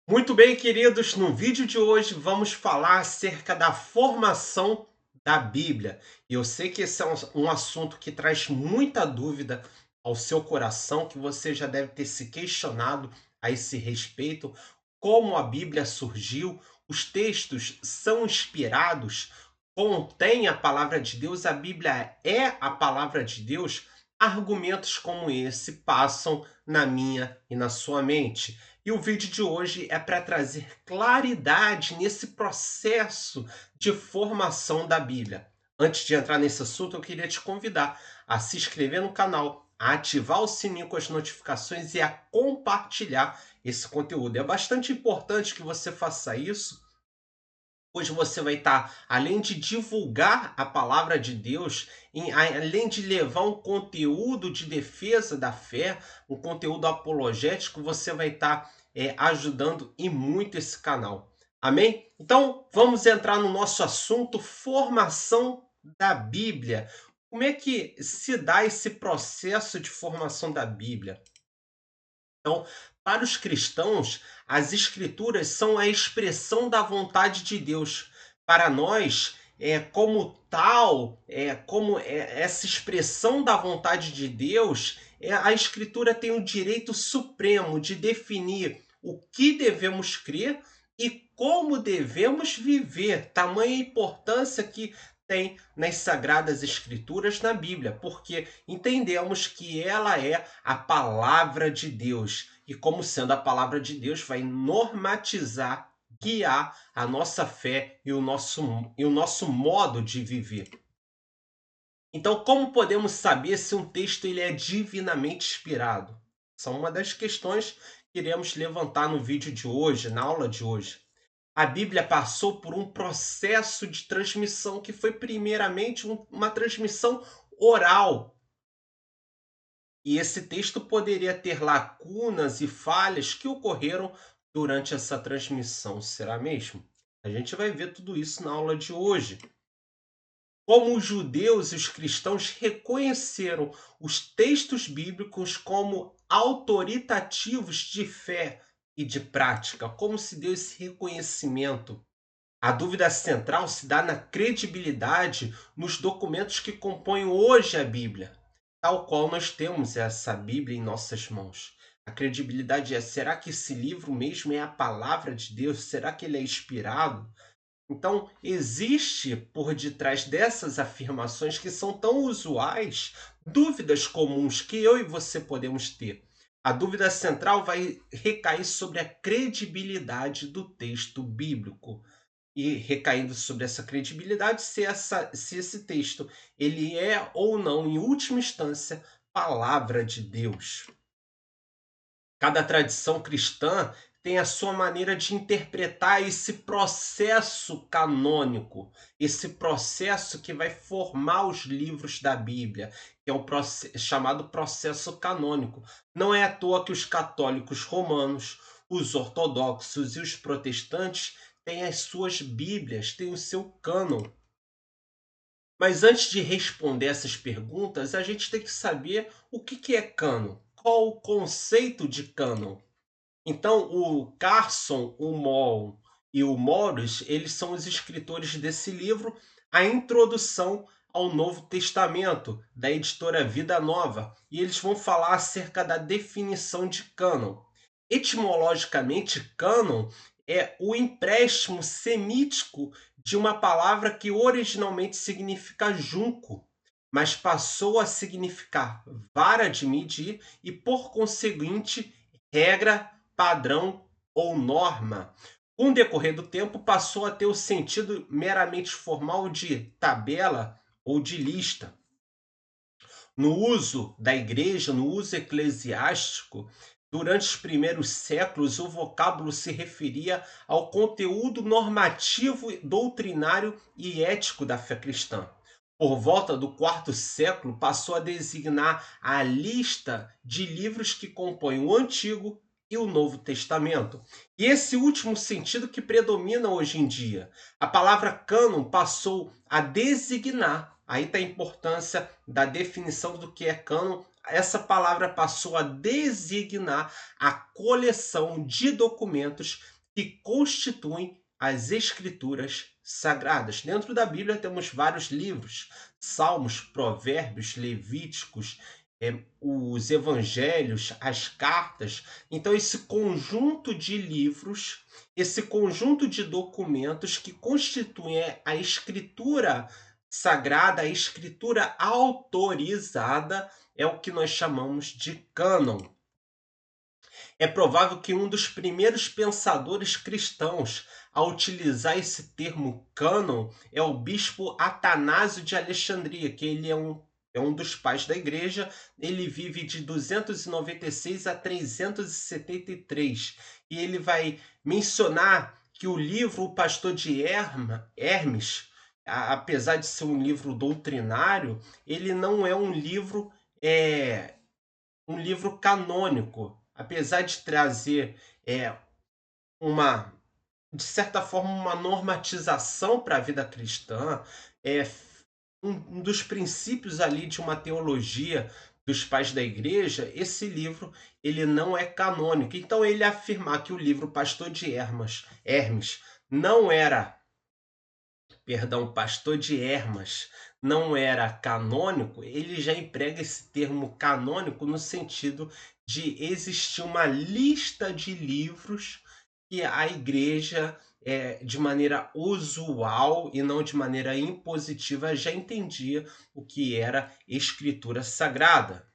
Muito bem, queridos, no vídeo de hoje vamos falar acerca da formação da Bíblia. E eu sei que esse é um assunto que traz muita dúvida ao seu coração, que você já deve ter se questionado a esse respeito, como a Bíblia surgiu, os textos são inspirados, contém a palavra de Deus, a Bíblia é a palavra de Deus. Argumentos como esse passam na minha e na sua mente. E o vídeo de hoje é para trazer claridade nesse processo de formação da Bíblia. Antes de entrar nesse assunto, eu queria te convidar a se inscrever no canal, a ativar o sininho com as notificações e a compartilhar esse conteúdo. É bastante importante que você faça isso. Hoje você vai estar, além de divulgar a palavra de Deus, além de levar um conteúdo de defesa da fé, um conteúdo apologético, você vai estar ajudando e muito esse canal. Amém? Então, vamos entrar no nosso assunto, formação da Bíblia. Como é que se dá esse processo de formação da Bíblia? Então, para os cristãos, as escrituras são a expressão da vontade de Deus. Para nós, como tal, essa expressão da vontade de Deus, a escritura tem o direito supremo de definir o que devemos crer e como devemos viver. Tamanha importância que tem nas Sagradas Escrituras na Bíblia, porque entendemos que ela é a palavra de Deus e, como sendo a palavra de Deus, vai normatizar, guiar a nossa fé e o nosso modo de viver. Então, como podemos saber se um texto ele é divinamente inspirado? Essa é uma das questões que iremos levantar no vídeo de hoje, na aula de hoje. A Bíblia passou por um processo de transmissão que foi primeiramente uma transmissão oral. E esse texto poderia ter lacunas e falhas que ocorreram durante essa transmissão. Será mesmo? A gente vai ver tudo isso na aula de hoje. Como os judeus e os cristãos reconheceram os textos bíblicos como autoritativos de fé e de prática, como se deu esse reconhecimento. A dúvida central se dá na credibilidade nos documentos que compõem hoje a Bíblia, tal qual nós temos essa Bíblia em nossas mãos. A credibilidade é: será que esse livro mesmo é a palavra de Deus? Será que ele é inspirado? Então, existe por detrás dessas afirmações que são tão usuais, dúvidas comuns que eu e você podemos ter. A dúvida central vai recair sobre a credibilidade do texto bíblico e recaindo sobre essa credibilidade, se esse texto ele é ou não, em última instância, palavra de Deus. Cada tradição cristã tem a sua maneira de interpretar esse processo canônico, esse processo que vai formar os livros da Bíblia, que é o chamado processo canônico. Não é à toa que os católicos romanos, os ortodoxos e os protestantes têm as suas Bíblias, têm o seu cânon. Mas antes de responder essas perguntas, a gente tem que saber o que é cânon. Qual o conceito de cânon? Então, o Carson, o Moll e o Morris, eles são os escritores desse livro, A Introdução ao Novo Testamento, da editora Vida Nova, e eles vão falar acerca da definição de cânon. Etimologicamente, cânon é o empréstimo semítico de uma palavra que originalmente significa junco, mas passou a significar vara de medir e, por conseguinte, regra, padrão ou norma. Com o decorrer do tempo, passou a ter o sentido meramente formal de tabela ou de lista. No uso da igreja, no uso eclesiástico, durante os primeiros séculos, o vocábulo se referia ao conteúdo normativo, doutrinário e ético da fé cristã. Por volta do quarto século, passou a designar a lista de livros que compõem o Antigo e o Novo Testamento. E esse último sentido que predomina hoje em dia. A palavra cânon passou a designar, aí está a importância da definição do que é cânon. Essa palavra passou a designar a coleção de documentos que constituem as Escrituras sagradas. Dentro da Bíblia temos vários livros: Salmos, Provérbios, Levíticos, os Evangelhos, as cartas. Então, esse conjunto de livros, esse conjunto de documentos que constituem a Escritura sagrada, a Escritura autorizada, é o que nós chamamos de cânon. É provável que um dos primeiros pensadores cristãos a utilizar esse termo cânon é o bispo Atanásio de Alexandria, que ele é um dos pais da igreja. Ele vive de 296 a 373. E ele vai mencionar que o livro O Pastor de Hermes, apesar de ser um livro doutrinário, ele não é é, um livro canônico, apesar de trazer uma, de certa forma, uma normatização para a vida cristã, é um dos princípios ali de uma teologia dos pais da igreja. Esse livro ele não é canônico. Então ele afirmar que o livro Pastor de Hermes não era, perdão, Pastor de Hermas não era canônico, ele já emprega esse termo canônico no sentido de existir uma lista de livros que a igreja, de maneira usual e não de maneira impositiva, já entendia o que era escritura sagrada.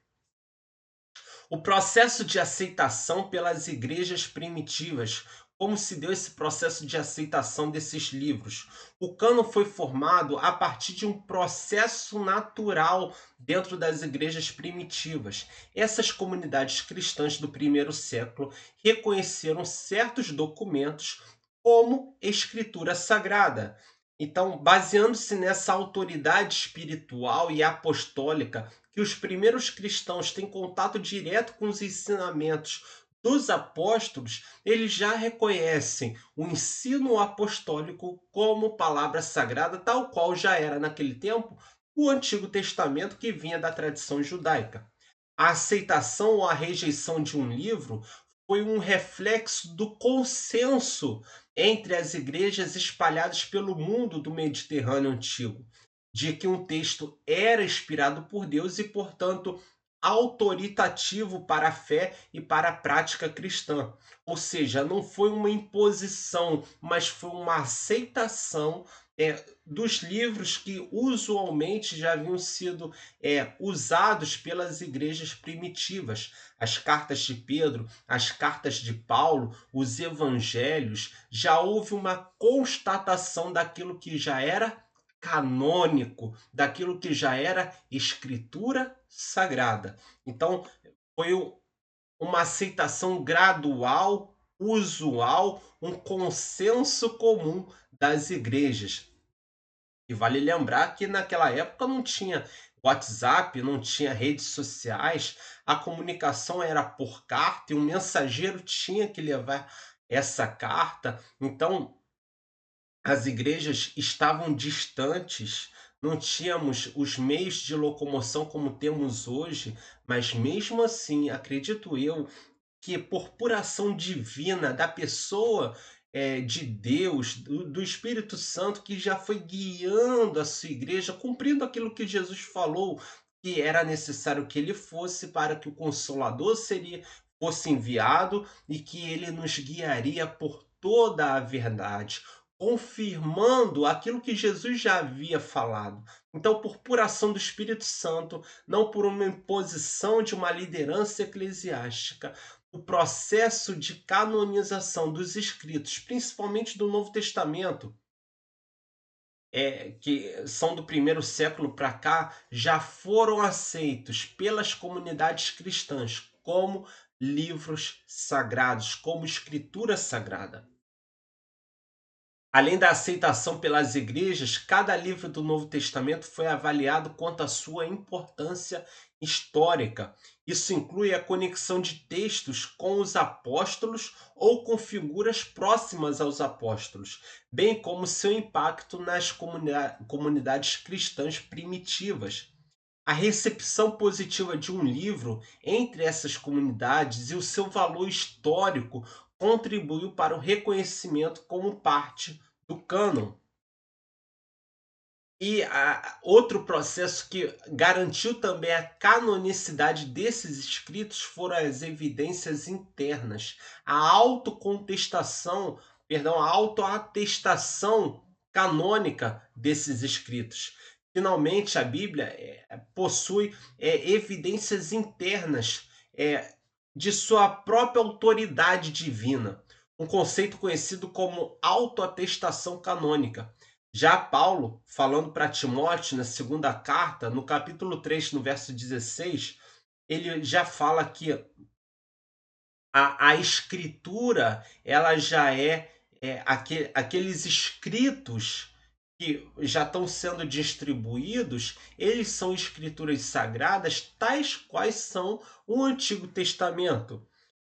O processo de aceitação pelas igrejas primitivas. Como se deu esse processo de aceitação desses livros? O cânon foi formado a partir de um processo natural dentro das igrejas primitivas. Essas comunidades cristãs do primeiro século reconheceram certos documentos como escritura sagrada. Então, baseando-se nessa autoridade espiritual e apostólica, que os primeiros cristãos têm contato direto com os ensinamentos dos apóstolos, eles já reconhecem o ensino apostólico como palavra sagrada, tal qual já era naquele tempo o Antigo Testamento, que vinha da tradição judaica. A aceitação ou a rejeição de um livro foi um reflexo do consenso entre as igrejas espalhadas pelo mundo do Mediterrâneo antigo, de que um texto era inspirado por Deus e, portanto, autoritativo para a fé e para a prática cristã. Ou seja, não foi uma imposição, mas foi uma aceitação dos livros que usualmente já haviam sido usados pelas igrejas primitivas. As cartas de Pedro, as cartas de Paulo, os evangelhos, já houve uma constatação daquilo que já era canônico, daquilo que já era escritura sagrada. Então, foi uma aceitação gradual, usual, um consenso comum das igrejas. E vale lembrar que naquela época não tinha WhatsApp, não tinha redes sociais, a comunicação era por carta e o mensageiro tinha que levar essa carta. Então, as igrejas estavam distantes, não tínhamos os meios de locomoção como temos hoje, mas mesmo assim, acredito eu, que por pura ação divina da pessoa, de Deus, do Espírito Santo, que já foi guiando a sua igreja, cumprindo aquilo que Jesus falou, que era necessário que ele fosse para que o Consolador fosse enviado e que ele nos guiaria por toda a verdade, confirmando aquilo que Jesus já havia falado. Então, por pura ação do Espírito Santo, não por uma imposição de uma liderança eclesiástica, o processo de canonização dos escritos, principalmente do Novo Testamento, que são do primeiro século para cá, já foram aceitos pelas comunidades cristãs como livros sagrados, como escritura sagrada. Além da aceitação pelas igrejas, cada livro do Novo Testamento foi avaliado quanto à sua importância histórica. Isso inclui a conexão de textos com os apóstolos ou com figuras próximas aos apóstolos, bem como seu impacto nas comunidades cristãs primitivas. A recepção positiva de um livro entre essas comunidades e o seu valor histórico contribuiu para o reconhecimento como parte do cânon. E outro processo que garantiu também a canonicidade desses escritos foram as evidências internas, a autocontestação, perdão, a autoatestação canônica desses escritos. Finalmente, a Bíblia possui evidências internas de sua própria autoridade divina, um conceito conhecido como autoatestação canônica. Já Paulo, falando para Timóteo na segunda carta, no capítulo 3, no verso 16, ele já fala que a escritura ela já aqueles escritos que já estão sendo distribuídos, eles são escrituras sagradas, tais quais são o Antigo Testamento.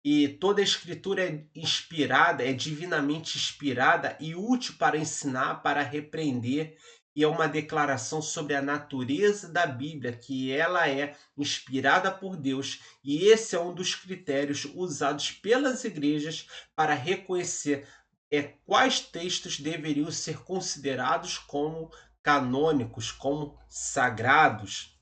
E toda a escritura é inspirada, é divinamente inspirada e útil para ensinar, para repreender, e é uma declaração sobre a natureza da Bíblia, que ela é inspirada por Deus, e esse é um dos critérios usados pelas igrejas para reconhecer quais textos deveriam ser considerados como canônicos, como sagrados.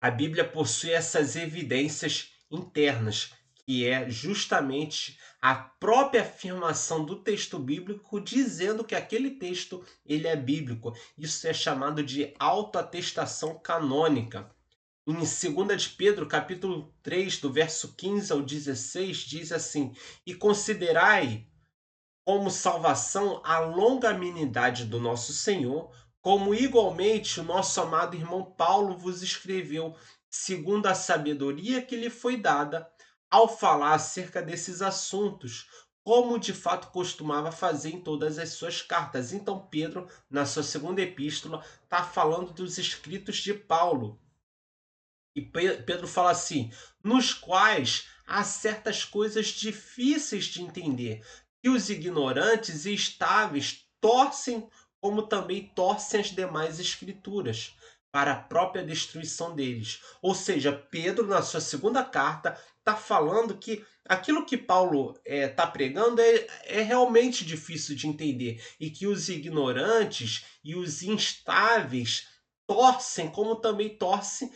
A Bíblia possui essas evidências internas, que é justamente a própria afirmação do texto bíblico dizendo que aquele texto ele é bíblico. Isso é chamado de autoatestação canônica. Em 2 de Pedro, capítulo 3, do verso 15 ao 16, diz assim: "E considerai como salvação a longanimidade do nosso Senhor, como igualmente o nosso amado irmão Paulo vos escreveu, segundo a sabedoria que lhe foi dada, ao falar acerca desses assuntos, como de fato costumava fazer em todas as suas cartas." Então, Pedro, na sua segunda epístola, está falando dos escritos de Paulo. E Pedro fala assim: nos quais há certas coisas difíceis de entender, que os ignorantes e estáveis torcem, como também torcem as demais escrituras, para a própria destruição deles. Ou seja, Pedro, na sua segunda carta, está falando que aquilo que Paulo está pregando é realmente difícil de entender, e que os ignorantes e os instáveis torcem, como também torcem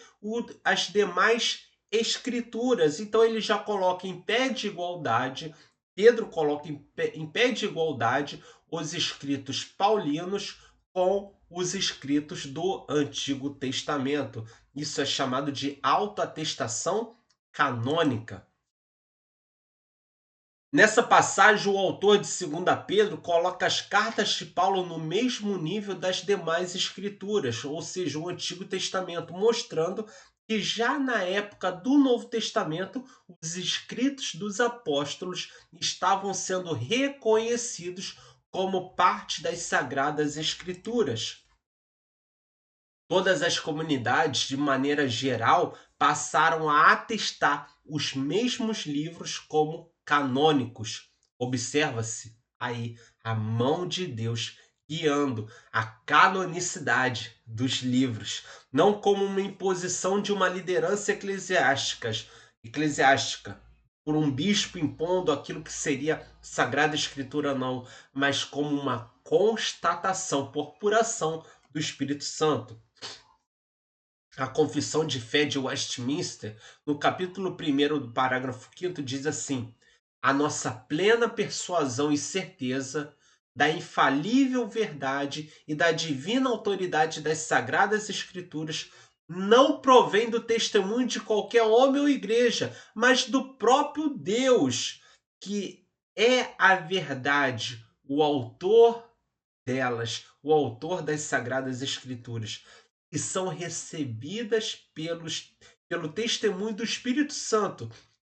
as demais escrituras. Então ele já coloca em pé de igualdade, Pedro coloca em pé de igualdade os escritos paulinos com os escritos do Antigo Testamento. Isso é chamado de autoatestação canônica. Nessa passagem, o autor de 2 Pedro coloca as cartas de Paulo no mesmo nível das demais escrituras, ou seja, o Antigo Testamento, mostrando que já na época do Novo Testamento, os escritos dos apóstolos estavam sendo reconhecidos como parte das Sagradas Escrituras. Todas as comunidades, de maneira geral, passaram a atestar os mesmos livros como canônicos. Observa-se aí a mão de Deus guiando a canonicidade dos livros, não como uma imposição de uma liderança eclesiástica, por um bispo impondo aquilo que seria Sagrada Escritura, não, mas como uma constatação por puração do Espírito Santo. A Confissão de Fé de Westminster, no capítulo 1º do parágrafo 5º, diz assim: "A nossa plena persuasão e certeza da infalível verdade e da divina autoridade das Sagradas Escrituras não provém do testemunho de qualquer homem ou igreja, mas do próprio Deus, que é a verdade, o autor delas, o autor das Sagradas Escrituras, e são recebidas pelo testemunho do Espírito Santo,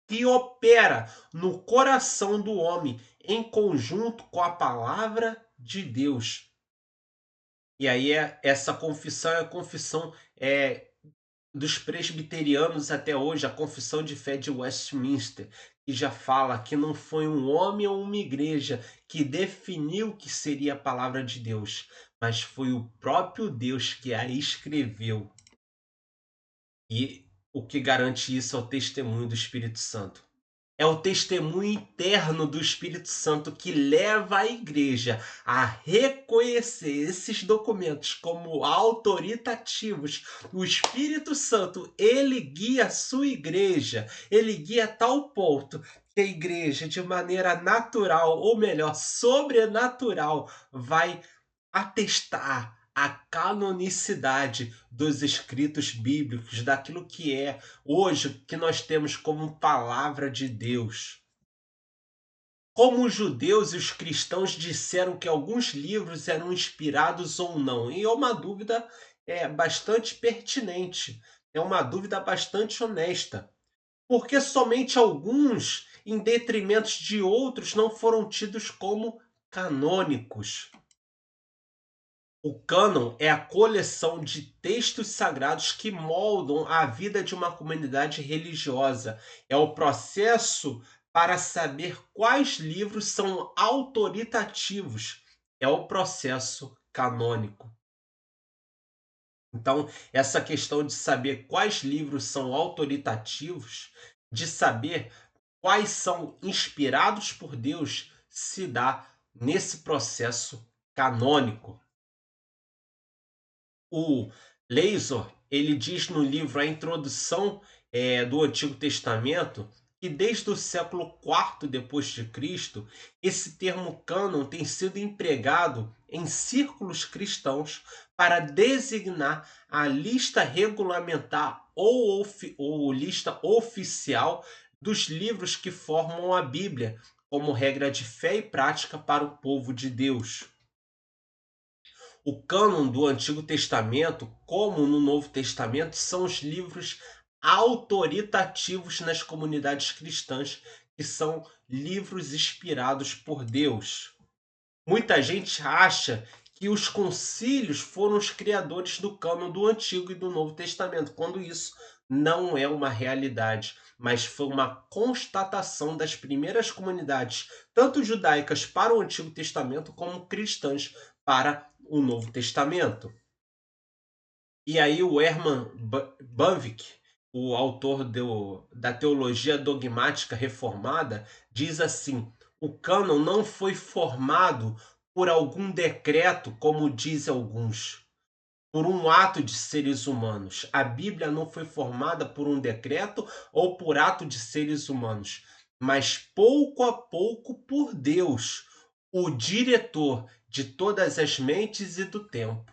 que opera no coração do homem em conjunto com a palavra de Deus." E aí essa confissão é a confissão dos presbiterianos até hoje, a Confissão de Fé de Westminster, que já fala que não foi um homem ou uma igreja que definiu o que seria a palavra de Deus, mas foi o próprio Deus que a escreveu. E o que garante isso é o testemunho do Espírito Santo. É o testemunho interno do Espírito Santo que leva a igreja a reconhecer esses documentos como autoritativos. O Espírito Santo, ele guia a sua igreja, ele guia a tal ponto que a igreja, de maneira natural, ou melhor, sobrenatural, vai atestar a canonicidade dos escritos bíblicos, daquilo que é hoje que nós temos como palavra de Deus. Como os judeus e os cristãos disseram que alguns livros eram inspirados ou não, e é uma dúvida bastante pertinente, é uma dúvida bastante honesta, porque somente alguns, em detrimento de outros, não foram tidos como canônicos. O cânon é a coleção de textos sagrados que moldam a vida de uma comunidade religiosa. É o processo para saber quais livros são autoritativos. É o processo canônico. Então, essa questão de saber quais livros são autoritativos, de saber quais são inspirados por Deus, se dá nesse processo canônico. O Leisor, ele diz no livro A Introdução do Antigo Testamento que desde o século IV depois de Cristo, esse termo cânon tem sido empregado em círculos cristãos para designar a lista regulamentar ou lista oficial dos livros que formam a Bíblia, como regra de fé e prática para o povo de Deus. O cânon do Antigo Testamento, como no Novo Testamento, são os livros autoritativos nas comunidades cristãs, que são livros inspirados por Deus. Muita gente acha que os concílios foram os criadores do cânon do Antigo e do Novo Testamento, quando isso não é uma realidade, mas foi uma constatação das primeiras comunidades, tanto judaicas para o Antigo Testamento, como cristãs para o Novo Testamento. E aí o Herman Bavinck, o autor da Teologia Dogmática Reformada, diz assim: o cânon não foi formado por algum decreto, como dizem alguns, por um ato de seres humanos. A Bíblia não foi formada por um decreto ou por ato de seres humanos, mas pouco a pouco por Deus, o diretor de todas as mentes e do tempo.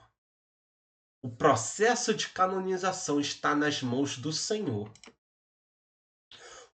O processo de canonização está nas mãos do Senhor.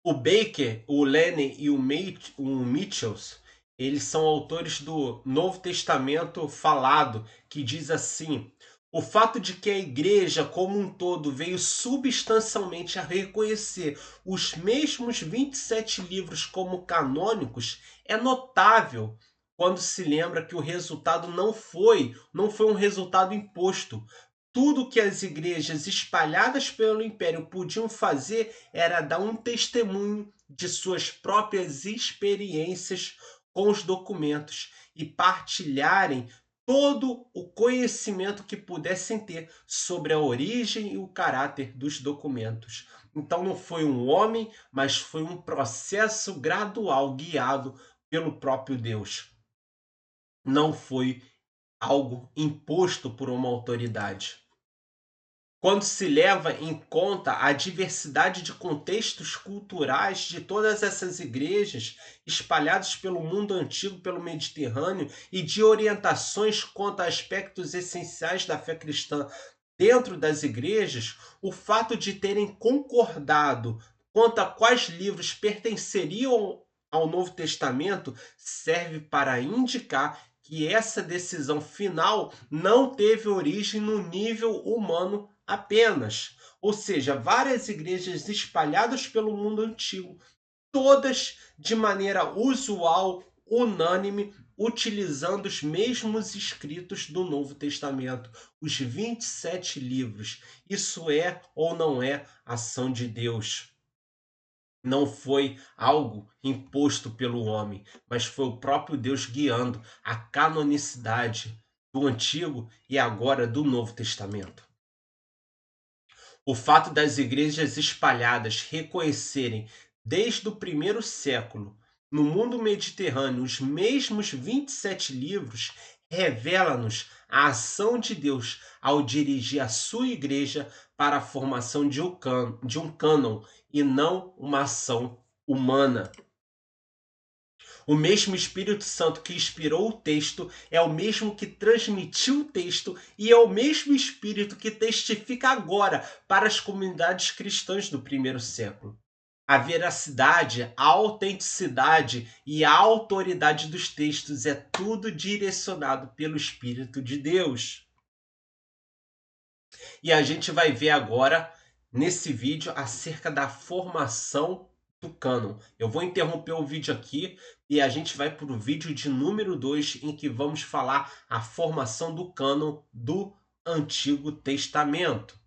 O Baker, o Lennon e o Mitchells, eles são autores do Novo Testamento falado, que diz assim: o fato de que a igreja como um todo veio substancialmente a reconhecer os mesmos 27 livros como canônicos é notável quando se lembra que o resultado não foi um resultado imposto. Tudo que as igrejas espalhadas pelo império podiam fazer era dar um testemunho de suas próprias experiências com os documentos e partilharem todo o conhecimento que pudessem ter sobre a origem e o caráter dos documentos. Então não foi um homem, mas foi um processo gradual guiado pelo próprio Deus. Não foi algo imposto por uma autoridade. Quando se leva em conta a diversidade de contextos culturais de todas essas igrejas espalhadas pelo mundo antigo, pelo Mediterrâneo, e de orientações quanto a aspectos essenciais da fé cristã dentro das igrejas, o fato de terem concordado quanto a quais livros pertenceriam ao Novo Testamento serve para indicar que essa decisão final não teve origem no nível humano apenas. Ou seja, várias igrejas espalhadas pelo mundo antigo, todas de maneira usual, unânime, utilizando os mesmos escritos do Novo Testamento, os 27 livros. Isso é ou não é ação de Deus? Não foi algo imposto pelo homem, mas foi o próprio Deus guiando a canonicidade do Antigo e agora do Novo Testamento. O fato das igrejas espalhadas reconhecerem Desde o primeiro século, no mundo mediterrâneo, os mesmos 27 livros revelam-nos a ação de Deus ao dirigir a sua igreja para a formação de um cânon e não uma ação humana. O mesmo Espírito Santo que inspirou o texto é o mesmo que transmitiu o texto e é o mesmo Espírito que testifica agora para as comunidades cristãs do primeiro século. A veracidade, a autenticidade e a autoridade dos textos é tudo direcionado pelo Espírito de Deus. E a gente vai ver agora, nesse vídeo, acerca da formação do cânon. Eu vou interromper o vídeo aqui e a gente vai para o vídeo de número 2, em que vamos falar a formação do cânon do Antigo Testamento.